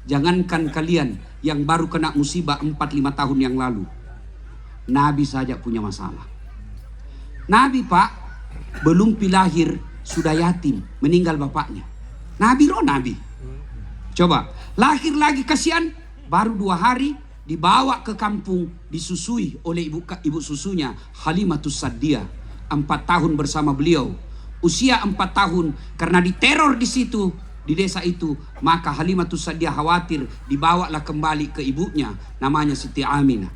Jangankan kalian yang baru kena musibah 4-5 tahun yang lalu. Nabi saja punya masalah. Nabi Pak, belum lahir sudah yatim, meninggal bapaknya. Nabi Nabi. Coba, lahir lagi kasihan, baru 2 hari dibawa ke kampung, disusui oleh ibu susunya Halimatus Sa'diyah. 4 tahun bersama beliau. Usia 4 tahun karena diteror di situ, di desa itu, maka Halimatus Sa'diyah khawatir, dibawalah kembali ke ibunya, namanya Siti Aminah.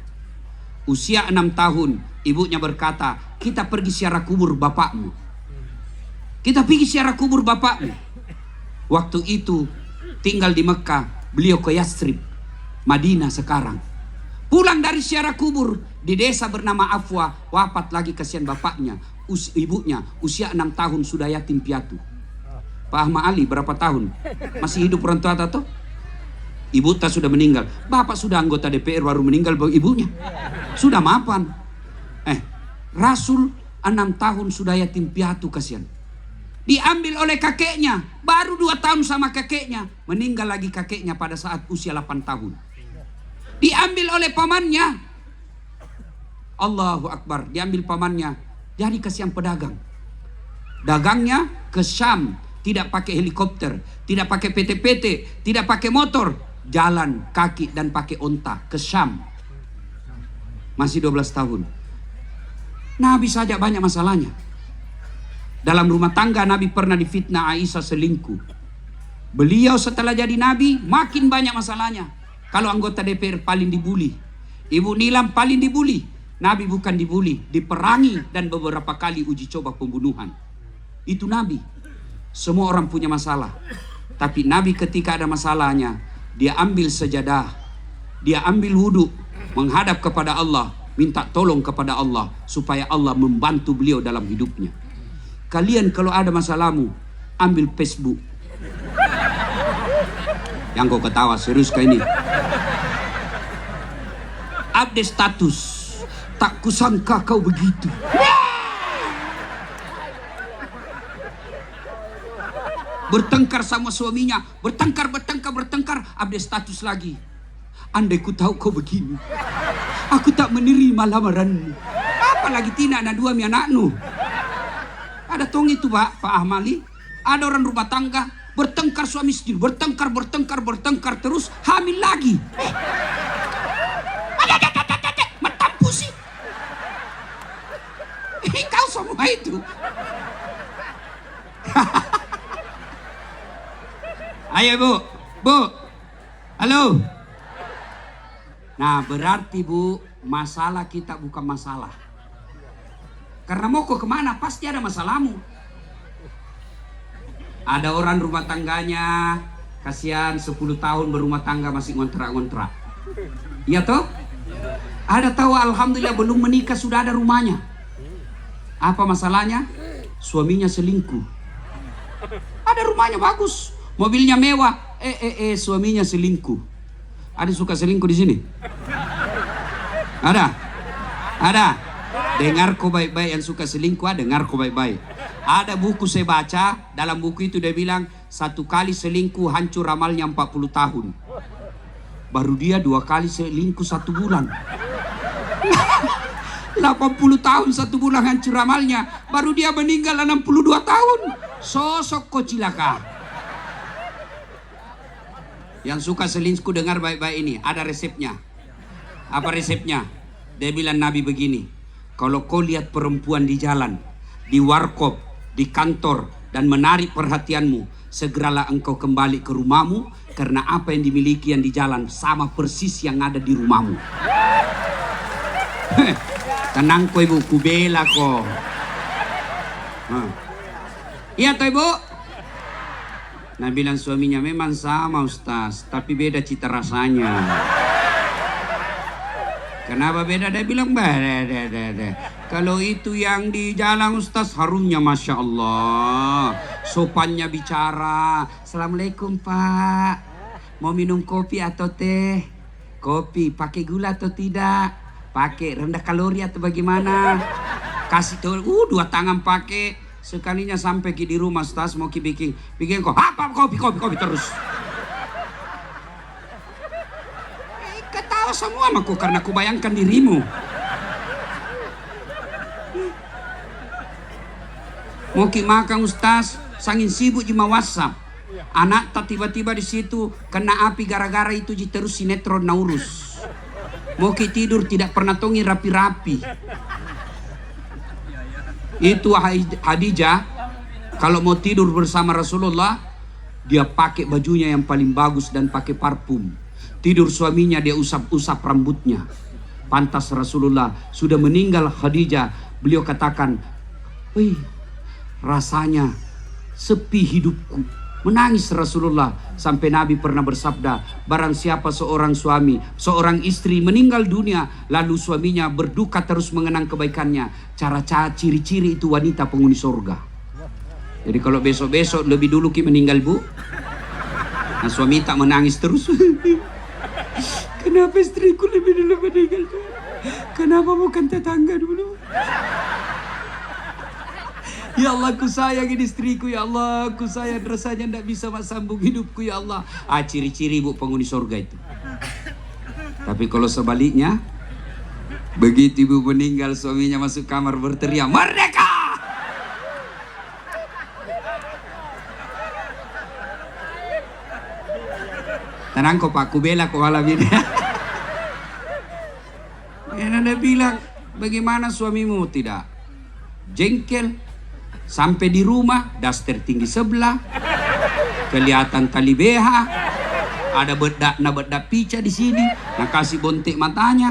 Usia 6 tahun, ibunya berkata, kita pergi ziarah kubur bapakmu. Kita pergi ziarah kubur bapakmu. Waktu itu tinggal di Mekah, beliau ke Yastrib, Madinah sekarang. Pulang dari ziarah kubur di desa bernama Afwa, wafat lagi kasihan bapaknya, ibunya usia 6 tahun sudah yatim piatu. Pak Ahmad Ali berapa tahun? Masih hidup orang tua atau? Ibu tak sudah meninggal. Bapak sudah anggota DPR baru meninggal ibunya. Sudah mapan. Rasul 6 tahun sudah yatim piatu kasihan. Diambil oleh kakeknya, baru 2 tahun sama kakeknya, meninggal lagi kakeknya pada saat usia 8 tahun. Diambil oleh pamannya. Allahu Akbar, diambil pamannya, jadi kasihan pedagang. Dagangnya ke Syam, tidak pakai helikopter, tidak pakai PT-PT, tidak pakai motor, jalan kaki dan pakai onta ke Syam. Masih 12 tahun. Nabi saja banyak masalahnya. Dalam rumah tangga Nabi pernah difitnah Aisyah selingkuh. Beliau setelah jadi Nabi makin banyak masalahnya. Kalau anggota DPR paling dibuli, Ibu Nilam paling dibuli. Nabi bukan dibuli, diperangi dan beberapa kali uji coba pembunuhan. Itu Nabi. Semua orang punya masalah. Tapi Nabi ketika ada masalahnya, dia ambil sajadah, dia ambil wudhu, menghadap kepada Allah, minta tolong kepada Allah supaya Allah membantu beliau dalam hidupnya. Kalian kalau ada masalahmu, ambil Facebook. Yang kau ketawa, serius kah ini? Update status. Tak kusangka kau begitu. Bertengkar sama suaminya, bertengkar, update status lagi. Andai ku tahu kau begini, aku tak menerima lamaranmu. Apalagi tina anak 2 mi anaknu. Ada tong itu Pak Ahmali, ada orang rumah tangga bertengkar suami istri, bertengkar terus hamil lagi. Metampu sih. Kau semua itu. Ayo Bu, halo. Nah berarti Bu, masalah kita bukan masalah. Karena mau kau kemana pasti ada masalahmu. Ada orang rumah tangganya, kasihan 10 tahun berumah tangga masih ngontrak-ngontrak. Iya toh? Ada tahu alhamdulillah belum menikah sudah ada rumahnya. Apa masalahnya? Suaminya selingkuh. Ada rumahnya bagus, mobilnya mewah, suaminya selingkuh. Ada suka selingkuh di sini? Ada. Dengar kau baik-baik yang suka selingkuh, dengar kau baik-baik. Ada buku saya baca, dalam buku itu dia bilang 1 kali selingkuh hancur amalnya 40 tahun. Baru dia 2 kali selingkuh 1 bulan. 80 tahun 1 bulan hancur amalnya, baru dia meninggal 62 tahun. Sosok kau cilaka. Yang suka selingkuh dengar baik-baik ini, ada resepnya. Apa resepnya? Dia bilang Nabi begini, kalau kau lihat perempuan di jalan, di warkop, di kantor, dan menarik perhatianmu, segeralah engkau kembali ke rumahmu, karena apa yang dimiliki yang di jalan sama persis yang ada di rumahmu. Tenang kau Ibu, kubela kau. Iya toh Ibu? Nah bilang suaminya, memang sama Ustaz, tapi beda cita rasanya. Kenapa beda? Dia bilang beda. Kalau itu yang di jalan Ustaz, harumnya Masya Allah, sopannya bicara. Assalamualaikum Pak, mau minum kopi atau teh? Kopi, pakai gula atau tidak? Pakai, rendah kalori atau bagaimana? Kasih tuh, 2 tangan pakai. Sekalinya sampai di rumah Ustaz mau bikin kok apa kopi terus. salah semua maku karena ku bayangkan dirimu. Mau ki makan Ustaz, sangin sibuk jima WhatsApp. Anak tak tiba-tiba di situ kena api gara-gara itu terus sinetron naurus. Mau ki tidur tidak pernah tongi rapi-rapi. Itu Khadijah kalau mau tidur bersama Rasulullah, dia pakai bajunya yang paling bagus dan pakai parfum. Tidur suaminya dia usap-usap rambutnya. Pantas Rasulullah sudah meninggal Khadijah, beliau katakan, "Wih, rasanya sepi hidupku." Menangis Rasulullah sampai Nabi pernah bersabda, barang siapa seorang suami, seorang istri meninggal dunia lalu suaminya berduka terus mengenang kebaikannya, cara-cara ciri-ciri itu wanita penghuni surga. Jadi kalau besok-besok lebih dulu ki meninggal bu, nah suami tak menangis terus. Kenapa istriku lebih dulu meninggal? Kenapa bukan tetangga dulu? Ya Allah, ku sayang istriku, ya Allah, ku sayang rasanya tidak bisa sambung hidupku, ya Allah. Ciri-ciri bu penghuni surga itu. Tapi kalau sebaliknya, begitu ibu meninggal suaminya masuk kamar berteriak, "Merdeka!" Tenang kok Pak, ku bela kok malam ini. Anda bilang, bagaimana suamimu? Tidak jengkel. Sampai di rumah, daster tinggi sebelah, kelihatan tali BH, ada bedak pica di sini, nak kasih bontek matanya,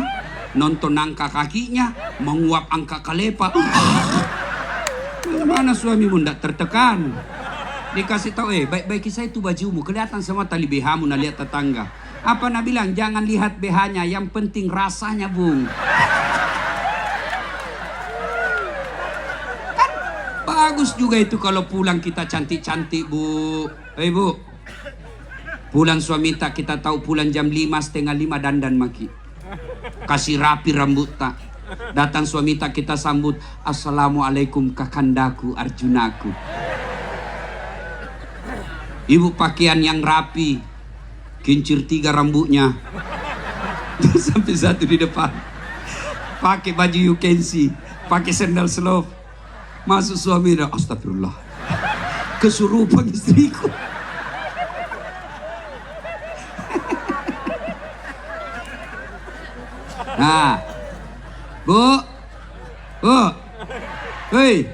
nonton angka kakinya, menguap angka kalepa. Mana suamimu ndak tertekan? Dikasih tahu, baik-baik saya itu bajumu, kelihatan semua tali BH-mu, nak lihat tetangga. Apa nak bilang? Jangan lihat BH-nya, yang penting rasanya, Bung. Bagus juga itu kalau pulang kita cantik-cantik bu. Bu, pulang suami tak kita tahu pulang jam 5, setengah 5 dandan maki. Kasih rapi rambut tak. Datang suami tak kita sambut, "Assalamualaikum kakandaku Arjunaku." Ibu pakaian yang rapi, kincir 3 rambutnya. Sampai 1 di depan. Pakai baju you can see, pakai sandal slope. Masuk suami dah, astagfirullah, kesurupan istriku. Nah, bu, hei.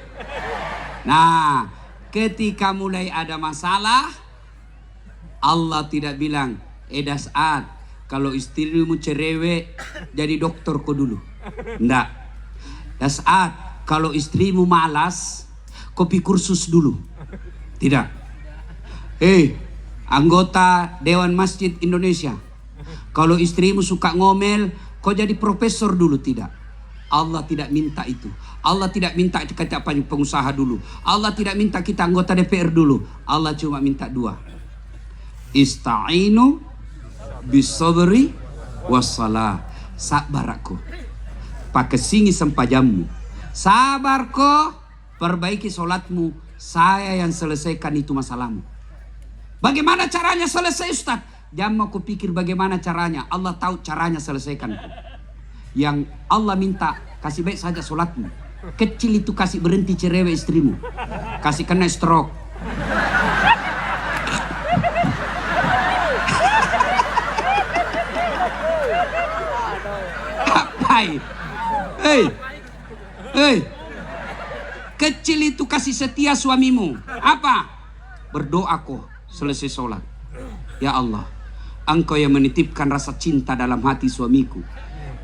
Nah, ketika mulai ada masalah, Allah tidak bilang, Das'ad, kalau istrimu cerewet, jadi dokter kau dulu. Enggak. Das'ad, kalau istrimu malas, kopi kursus dulu. Tidak. Anggota Dewan Masjid Indonesia, kalau istrimu suka ngomel, kau jadi profesor dulu. Tidak. Allah tidak minta itu. Allah tidak minta kita pengusaha dulu. Allah tidak minta kita anggota DPR dulu. Allah cuma minta 2. Ista'inu bisabri wassalah. Sabar aku, pakai singi sempajamu. Sabar kok, perbaiki sholatmu. Saya yang selesaikan itu masalahmu. Bagaimana caranya selesai Ustaz? Jangan aku pikir bagaimana caranya. Allah tahu caranya selesaikan. Yang Allah minta, kasih baik saja sholatmu. Kecil itu kasih berhenti cerewet istrimu. Kasih kena stroke. Apa? Kecil itu kasih setia suamimu. Apa? Berdoa kok selesai sholat. Ya Allah, Engkau yang menitipkan rasa cinta dalam hati suamiku.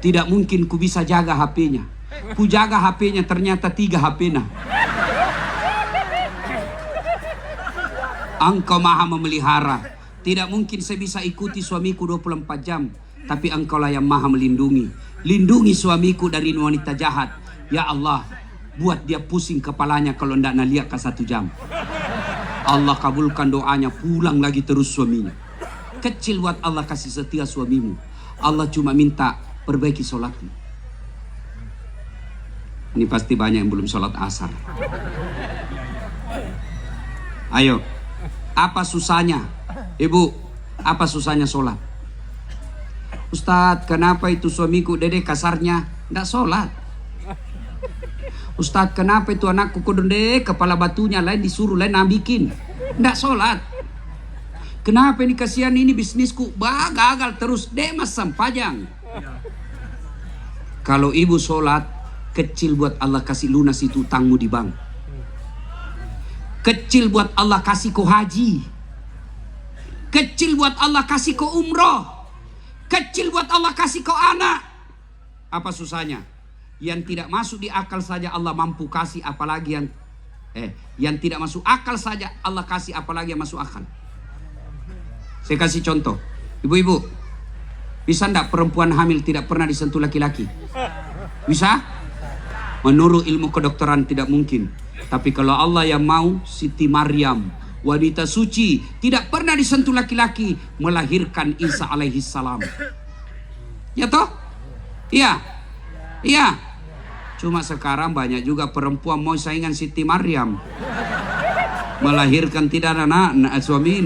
Tidak mungkin ku bisa jaga HP-nya. Ku jaga HP-nya ternyata 3 HP-nya. Engkau maha memelihara. Tidak mungkin saya bisa ikuti suamiku 24 jam. Tapi Engkau lah yang maha melindungi. Lindungi suamiku dari wanita jahat. Ya Allah, buat dia pusing kepalanya kalau tidak lihat ke 1 jam. Allah kabulkan doanya, pulang lagi terus suaminya. Kecil buat Allah kasih setia suamimu. Allah cuma minta perbaiki sholatmu. Ini pasti banyak yang belum sholat asar. Ayo, apa susahnya? Ibu, apa susahnya sholat? Ustadz, kenapa itu suamiku dede kasarnya nggak sholat? Ustadz, kenapa itu anakku kodonde kepala batunya lain disuruh lain bikin nggak sholat? Kenapa ini kasihan ini bisnisku gagal terus mas sampajang. Kalau ibu sholat, kecil buat Allah kasih lunas itu utangmu di bank. Kecil buat Allah kasih kau haji. Kecil buat Allah kasih kau umroh. Kecil buat Allah kasih kau anak. Apa susahnya? Yang tidak masuk di akal saja Allah mampu kasih, apalagi yang tidak masuk akal saja Allah kasih, apalagi yang masuk akal. Saya kasih contoh. Ibu-ibu, bisa enggak perempuan hamil tidak pernah disentuh laki-laki? Bisa? Menurut ilmu kedokteran tidak mungkin. Tapi kalau Allah yang mau, Siti Maryam, wanita suci, tidak pernah disentuh laki-laki, melahirkan Isa alaihi salam. Ya toh? Iya. Iya. Cuma sekarang banyak juga perempuan mau saingan Siti Maryam, melahirkan tidak ada anak suami.